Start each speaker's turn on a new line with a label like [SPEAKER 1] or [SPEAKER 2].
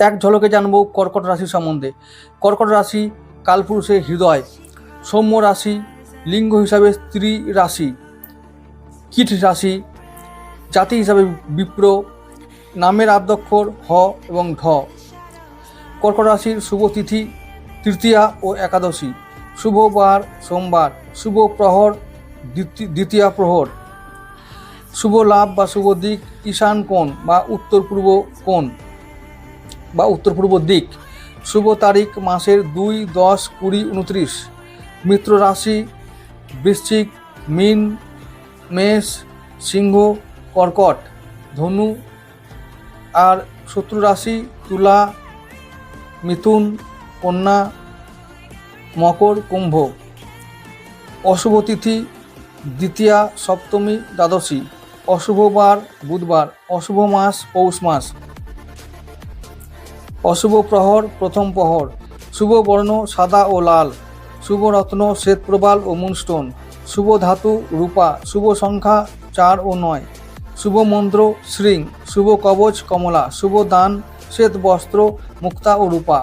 [SPEAKER 1] এক ঝলকে জানবো কর্কট রাশি সম্বন্ধে। কর্কট রাশি কালপুরুষের হৃদয়। সৌম্য রাশি, লিঙ্গ হিসাবে স্ত্রী রাশি। কীট রাশি, জাতি হিসাবে বিপ্র। নামের আদ্যক্ষর হ এবং ঢ। কর্কট রাশির শুভ তিথি তৃতীয়া ও একাদশী। শুভ বার সোমবার। শুভ প্রহর দ্বিতীয়া প্রহর। শুভ লাভ বা শুভ দিক ঈশান কোণ বা উত্তর পূর্ব কোণ বা উত্তর পূর্ব দিক। শুভ তারিখ মাসের 2, 10, 20, 29। মিত্র রাশি বৃশ্চিক, মীন, মেষ, সিংহ, কর্কট, ধনু। আর শত্রু রাশি তুলা, মিথুন, কন্যা, মকর, কুম্ভ। অশুভ তিথি দ্বিতীয়া, সপ্তমী, দ্বাদশী। অশুভ বার বুধবার। অশুভ মাস পৌষ মাস। অশুভ প্রহর প্রথম প্রহর। শুভ বর্ণ সাদা ও লাল। শুভ রত্ন শ্বেত প্রবাল ও মুনস্টোন। শুভ ধাতু রূপা। শুভ সংখ্যা 4 ও 9। শুভ মন্ত্র শ্রীং। শুভ কবচ কমলা। শুভ দান শ্বেত বস্ত্র, মুক্তা ও রূপা।